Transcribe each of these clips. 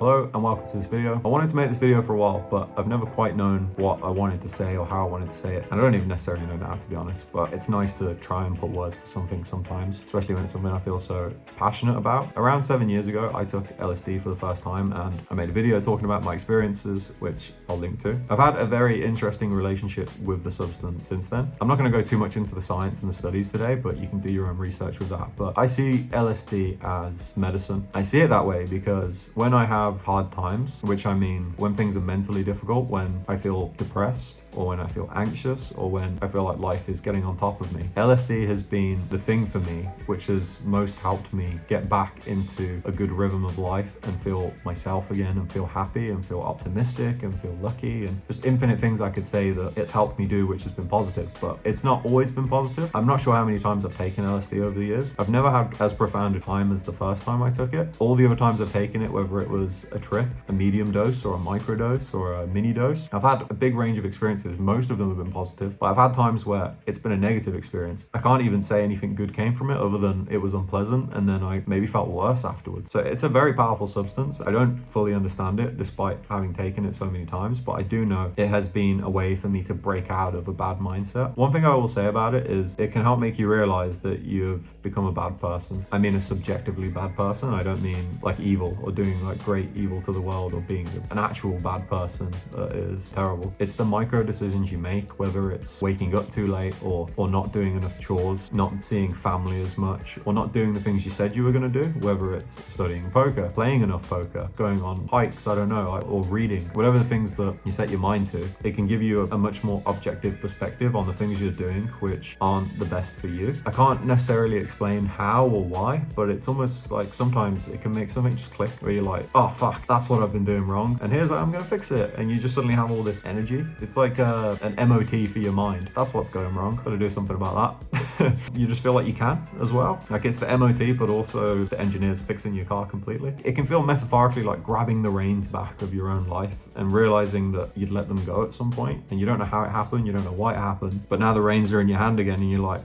Hello and welcome to this video. I wanted to make this video for a while, but I've never quite known what I wanted to say or how I wanted to say it. And I don't even necessarily know now, to be honest, but it's nice to try and put words to something sometimes, especially when it's something I feel so passionate about. Around 7 years ago, I took LSD for the first time and I made a video talking about my experiences, which I'll link to. I've had a very interesting relationship with the substance since then. I'm not going to go too much into the science and the studies today, but you can do your own research with that. But I see LSD as medicine. I see it that way because when I have hard times, which I mean when things are mentally difficult, when I feel depressed, or when I feel anxious, or when I feel like life is getting on top of me, LSD has been the thing for me which has most helped me get back into a good rhythm of life and feel myself again and feel happy and feel optimistic and feel lucky, and just infinite things I could say that it's helped me do, which has been positive. But it's not always been positive. I'm not sure how many times I've taken LSD over the years. I've never had as profound a time as the first time I took it. All the other times I've taken it, whether it was a trip, a medium dose or a micro dose or a mini dose, I've had a big range of experiences. Most of them have been positive, but I've had times where it's been a negative experience. I can't even say anything good came from it other than it was unpleasant, and then I maybe felt worse afterwards. So it's a very powerful substance. I don't fully understand it despite having taken it so many times, but I do know it has been a way for me to break out of a bad mindset. One thing I will say about it is it can help make you realize that you've become a bad person. I mean a subjectively bad person. I don't mean like evil or doing like great evil to the world or being an actual bad person that is terrible. It's the micro decisions you make, whether it's waking up too late or not doing enough chores, not seeing family as much, or not doing the things you said you were going to do, whether it's studying poker, playing enough poker, going on hikes, I don't know, or reading, whatever the things that you set your mind to. It can give you a much more objective perspective on the things you're doing which aren't the best for you. I can't necessarily explain how or why, but it's almost like sometimes it can make something just click where you're like, oh fuck, that's what I've been doing wrong, and here's how I'm gonna fix it. And you just suddenly have all this energy. It's like an MOT for your mind. That's what's going wrong. Gotta do something about that. You just feel like you can as well. Like it's the MOT, but also the engineers fixing your car completely. It can feel metaphorically like grabbing the reins back of your own life and realizing that you'd let them go at some point, and you don't know how it happened, you don't know why it happened, but now the reins are in your hand again and you're like,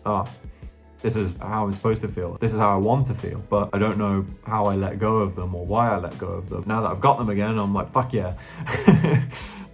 this is how I'm supposed to feel. This is how I want to feel, but I don't know how I let go of them or why I let go of them. Now that I've got them again, I'm like, fuck yeah.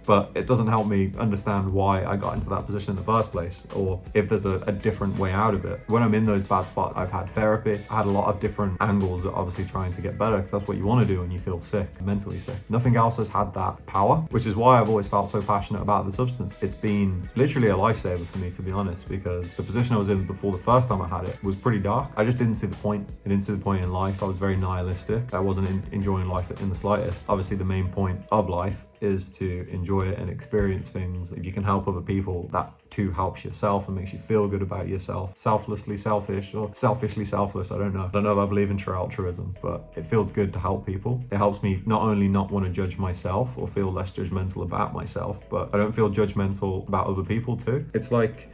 But it doesn't help me understand why I got into that position in the first place, or if there's a different way out of it. When I'm in those bad spots, I've had therapy. I had a lot of different angles at obviously trying to get better, because that's what you want to do when you feel sick, mentally sick. Nothing else has had that power, which is why I've always felt so passionate about the substance. It's been literally a lifesaver for me, to be honest, because the position I was in before the first time I had it was pretty dark. I just didn't see the point. I didn't see the point in life. I was very nihilistic. I wasn't enjoying life in the slightest. Obviously, the main point of life is to enjoy it and experience things. If you can help other people, that too helps yourself and makes you feel good about yourself. Selflessly selfish or selfishly selfless, I don't know if I believe in true altruism, but it feels good to help people. It helps me not only not want to judge myself or feel less judgmental about myself, but I don't feel judgmental about other people too. It's like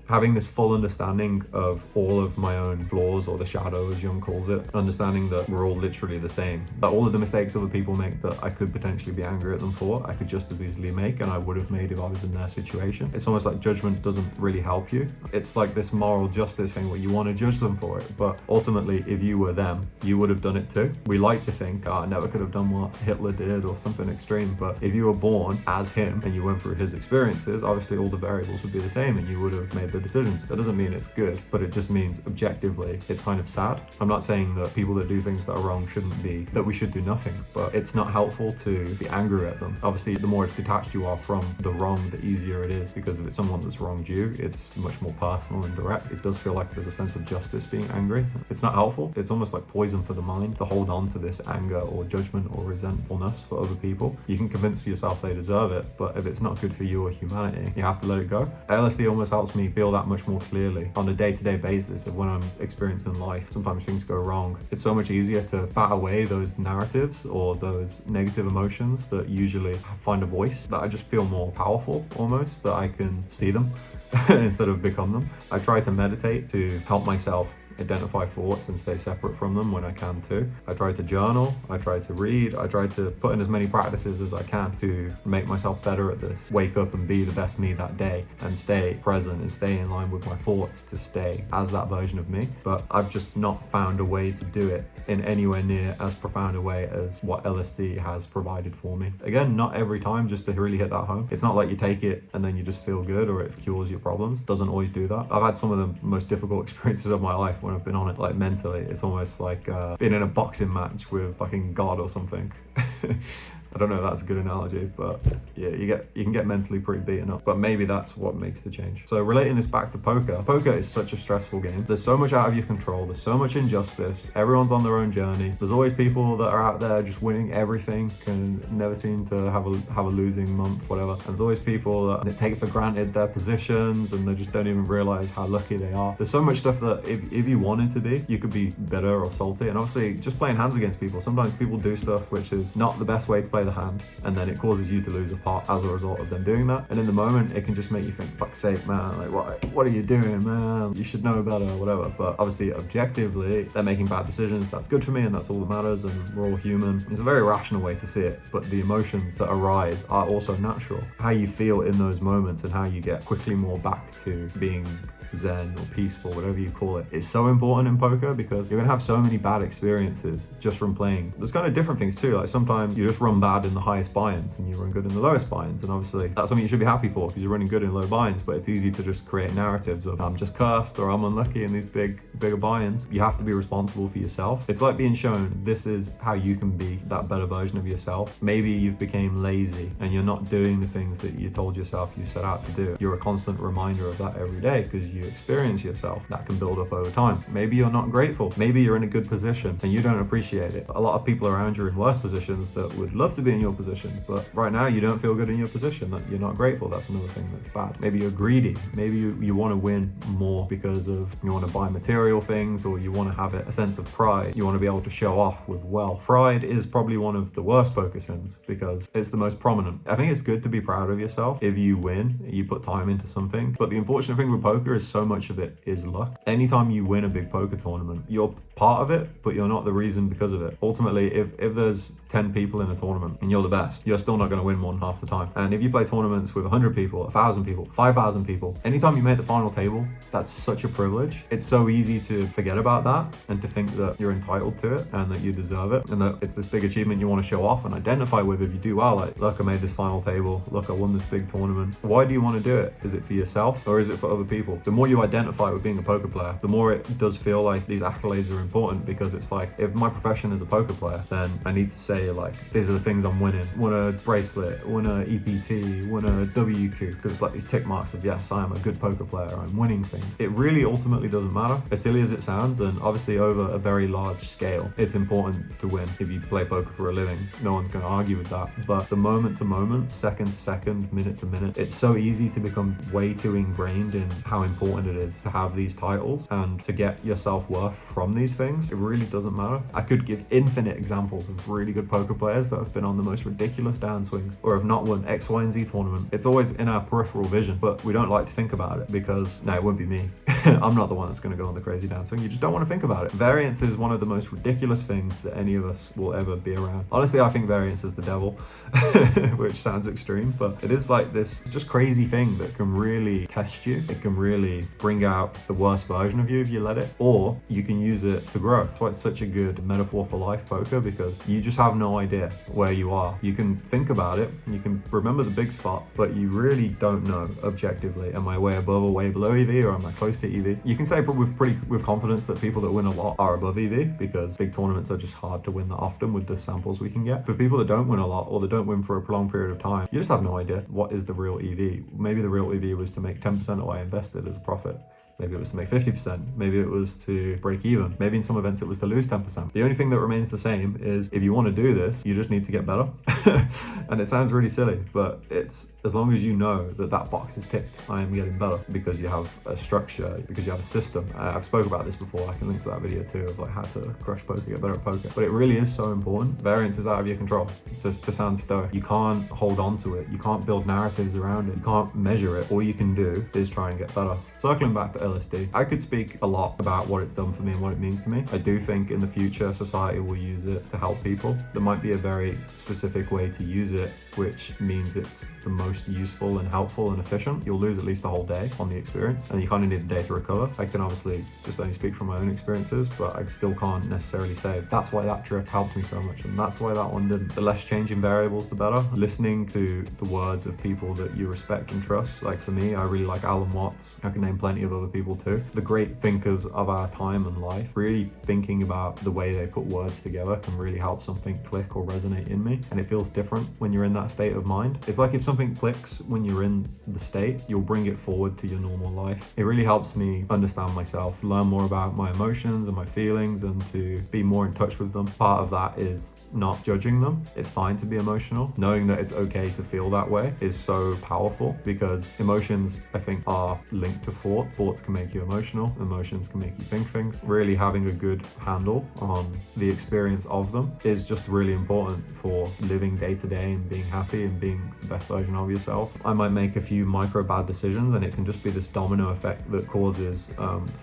having this full understanding of all of my own flaws, or the shadow as Jung calls it, understanding that we're all literally the same, that all of the mistakes other people make that I could potentially be angry at them for, I could just as easily make, and I would have made if I was in their situation. It's almost like judgment doesn't really help you. It's like this moral justice thing where you want to judge them for it, but ultimately if you were them, you would have done it too. We like to think, I never could have done what Hitler did or something extreme, but if you were born as him and you went through his experiences, obviously all the variables would be the same and you would have made the decisions. That doesn't mean it's good, but it just means objectively it's kind of sad. I'm not saying that people that do things that are wrong shouldn't be, that we should do nothing, but it's not helpful to be angry at them. Obviously, the more detached you are from the wrong, the easier it is, because if it's someone that's wronged you, it's much more personal and direct. It does feel like there's a sense of justice being angry. It's not helpful. It's almost like poison for the mind to hold on to this anger or judgment or resentfulness for other people. You can convince yourself they deserve it, but if it's not good for you or humanity, you have to let it go. LSD almost helps me feel that much more clearly on a day-to-day basis of when I'm experiencing life. Sometimes things go wrong. It's so much easier to bat away those narratives or those negative emotions that usually find a voice, that I just feel more powerful almost, that I can see them instead of become them. I try to meditate to help myself identify thoughts and stay separate from them when I can too. I try to journal, I try to read, I try to put in as many practices as I can to make myself better at this. Wake up and be the best me that day and stay present and stay in line with my thoughts to stay as that version of me. But I've just not found a way to do it in anywhere near as profound a way as what LSD has provided for me. Again, not every time, just to really hit that home. It's not like you take it and then you just feel good or it cures your problems. It doesn't always do that. I've had some of the most difficult experiences of my life when I've been on it, like mentally. It's almost like being in a boxing match with fucking God or something. I don't know if that's a good analogy, but yeah, you can get mentally pretty beaten up, but maybe that's what makes the change. So relating this back to poker is such a stressful game. There's so much out of your control. There's so much injustice. Everyone's on their own journey. There's always people that are out there just winning everything and never seem to have a losing month, whatever. And there's always people that take for granted their positions and they just don't even realize how lucky they are. There's so much stuff that if you wanted to be, you could be bitter or salty. And obviously just playing hands against people, sometimes people do stuff which is not the best way to play the hand, and then it causes you to lose a part as a result of them doing that. And in the moment, it can just make you think, fuck's sake, man, like what are you doing, man? You should know better or whatever. But obviously, objectively, they're making bad decisions. That's good for me, and that's all that matters, and we're all human. It's a very rational way to see it, but the emotions that arise are also natural. How you feel in those moments and how you get quickly more back to being zen or peaceful, whatever you call it, is so important in poker, because you're gonna have so many bad experiences just from playing. There's kind of different things too, like sometimes you just run bad in the highest buy-ins and you run good in the lowest buy-ins, and obviously that's something you should be happy for because you're running good in low buy-ins. But it's easy to just create narratives of I'm just cursed or I'm unlucky in these bigger buy-ins. You have to be responsible for yourself. It's like being shown this is how you can be that better version of yourself. Maybe you've became lazy and you're not doing the things that you told yourself you set out to do. You're a constant reminder of that every day because you experience yourself. That can build up over time. Maybe you're not grateful. Maybe you're in a good position and you don't appreciate it. A lot of people around you are in worse positions that would love to be in your position, but right now you don't feel good in your position, that you're not grateful. That's another thing that's bad. Maybe you're greedy. Maybe you want to win more because of you want to buy material things, or you want to have a sense of pride. You want to be able to show off with wealth. Pride is probably one of the worst poker sins because it's the most prominent. I think it's good to be proud of yourself if you win, you put time into something, but the unfortunate thing with poker is so much of it is luck. Anytime you win a big poker tournament, you're part of it, but you're not the reason because of it. Ultimately, if there's 10 people in a tournament and you're the best, you're still not going to win more than half the time. And if you play tournaments with 100 people, 1,000 people, 5,000 people, anytime you make the final table, that's such a privilege. It's so easy to forget about that and to think that you're entitled to it and that you deserve it and that it's this big achievement you want to show off and identify with if you do well. Like, look, I made this final table. Look, I won this big tournament. Why do you want to do it? Is it for yourself or is it for other people? The more you identify with being a poker player, the more it does feel like these accolades are important, because it's like, if my profession is a poker player, then I need to say like, these are the things I'm winning. Won a bracelet, won a EPT, won a WQ, because it's like these tick marks of, yes, I am a good poker player, I'm winning things. It really ultimately doesn't matter, as silly as it sounds, and obviously over a very large scale, it's important to win. If you play poker for a living, no one's going to argue with that. But the moment to moment, second to second, minute to minute, it's so easy to become way too ingrained in how important it is to have these titles and to get your self-worth from these things. It really doesn't matter. I could give infinite examples of really good poker players that have been on the most ridiculous downswings or have not won X, Y, and Z tournament. It's always in our peripheral vision, but we don't like to think about it because, no, it wouldn't be me. I'm not the one that's going to go on the crazy downswing. You just don't want to think about it. Variance is one of the most ridiculous things that any of us will ever be around. Honestly, I think variance is the devil, which sounds extreme, but it is like this just crazy thing that can really test you. It can really bring out the worst version of you if you let it, or you can use it to grow. That's why it's such a good metaphor for life, poker, because you just have no idea where you are. You can think about it, you can remember the big spots, but you really don't know objectively, am I way above or way below EV, or am I close to EV? You can say with confidence that people that win a lot are above EV, because big tournaments are just hard to win that often with the samples we can get. But people that don't win a lot, or that don't win for a prolonged period of time, you just have no idea what is the real EV. Maybe the real EV was to make 10% of what I invested as a profit. Maybe it was to make 50%. Maybe it was to break even. Maybe in some events it was to lose 10%. The only thing that remains the same is if you want to do this, you just need to get better. And it sounds really silly, but it's as long as you know that that box is ticked, I am getting better, because you have a structure, because you have a system. I've spoke about this before. I can link to that video too of like how to crush poker, get better at poker. But it really is so important. Variance is out of your control. Just to sound stoic, you can't hold on to it. You can't build narratives around it. You can't measure it. All you can do is try and get better. Circling back to LSD. I could speak a lot about what it's done for me and what it means to me. I do think in the future society will use it to help people. There might be a very specific way to use it, which means it's the most useful and helpful and efficient. You'll lose at least a whole day on the experience, and you kind of need a day to recover. I can obviously just only speak from my own experiences, but I still can't necessarily say that's why that trip helped me so much and that's why that one didn't. The less changing variables, the better. Listening to the words of people that you respect and trust. Like for me, I really like Alan Watts. I can name plenty of other people too. The great thinkers of our time and life. Really thinking about the way they put words together can really help something click or resonate in me, and it feels different when you're in that state of mind. It's like if something clicks when you're in the state, you'll bring it forward to your normal life. It really helps me understand myself, learn more about my emotions and my feelings, and to be more in touch with them. Part of that is not judging them. It's fine to be emotional. Knowing that it's okay to feel that way is so powerful, because emotions, I think, are linked to thoughts. Thoughts can make you emotional. Emotions can make you think things. Really having a good handle on the experience of them is just really important for living day to day and being happy and being the best version of yourself. I might make a few micro bad decisions, and it can just be this domino effect that causes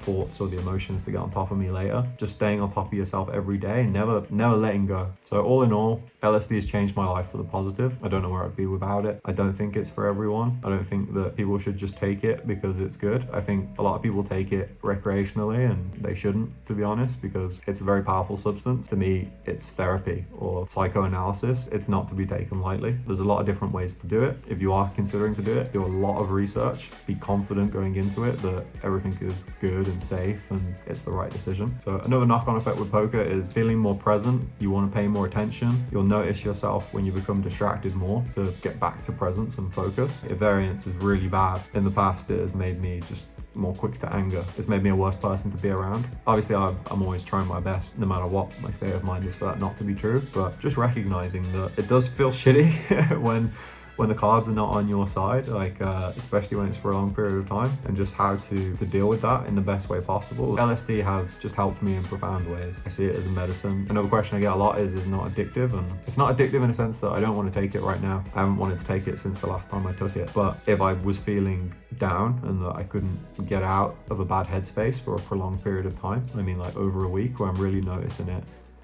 thoughts or the emotions to get on top of me later. Just staying on top of yourself every day, never letting go. So all in all, LSD has changed my life for the positive. I don't know where I'd be without it. I don't think it's for everyone. I don't think that people should just take it because it's good. I think a lot of people take it recreationally, and they shouldn't, to be honest, because it's a very powerful substance. To me, it's therapy or psychoanalysis. It's not to be taken lightly. There's a lot of different ways to do it. If you are considering to do it, do a lot of research. Be confident going into it that everything is good and safe and it's the right decision. So another knock-on effect with poker is feeling more present. You want to pay more attention. You'll notice yourself when you become distracted more to get back to presence and focus. If variance is really bad, in the past it has made me just more quick to anger. It's made me a worse person to be around. Obviously, I'm always trying my best, no matter what my state of mind is, for that not to be true, but just recognizing that it does feel shitty when the cards are not on your side, like especially when it's for a long period of time, and just how to deal with that in the best way possible. LSD has just helped me in profound ways. I see it as a medicine. Another question I get a lot is it not addictive? And it's not addictive in a sense that I don't want to take it right now. I haven't wanted to take it since the last time I took it. But if I was feeling down and that I couldn't get out of a bad headspace for a prolonged period of time, I mean like over a week, where I'm really noticing it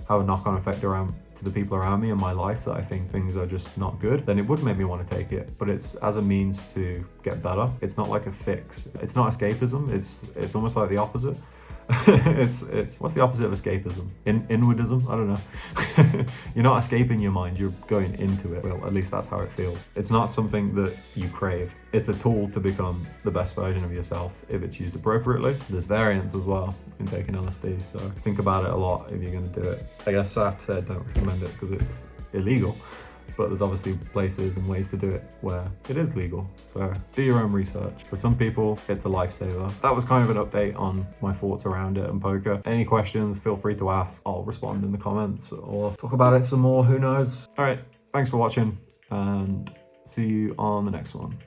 have a knock-on effect around to the people around me in my life, that I think things are just not good, then it would make me want to take it. But it's as a means to get better. It's not like a fix. It's not escapism. It's almost like the opposite. it's what's the opposite of escapism? Inwardism? I don't know. You're not escaping your mind, you're going into it. Well, at least that's how it feels. It's not something that you crave. It's a tool to become the best version of yourself if it's used appropriately. There's variance as well in taking LSD, so think about it a lot if you're going to do it. I guess I have to say I don't recommend it because it's illegal, but there's obviously places and ways to do it where it is legal. So do your own research. For some people, it's a lifesaver. That was kind of an update on my thoughts around it and poker. Any questions, feel free to ask. I'll respond in the comments or talk about it some more, who knows. All right, thanks for watching and see you on the next one.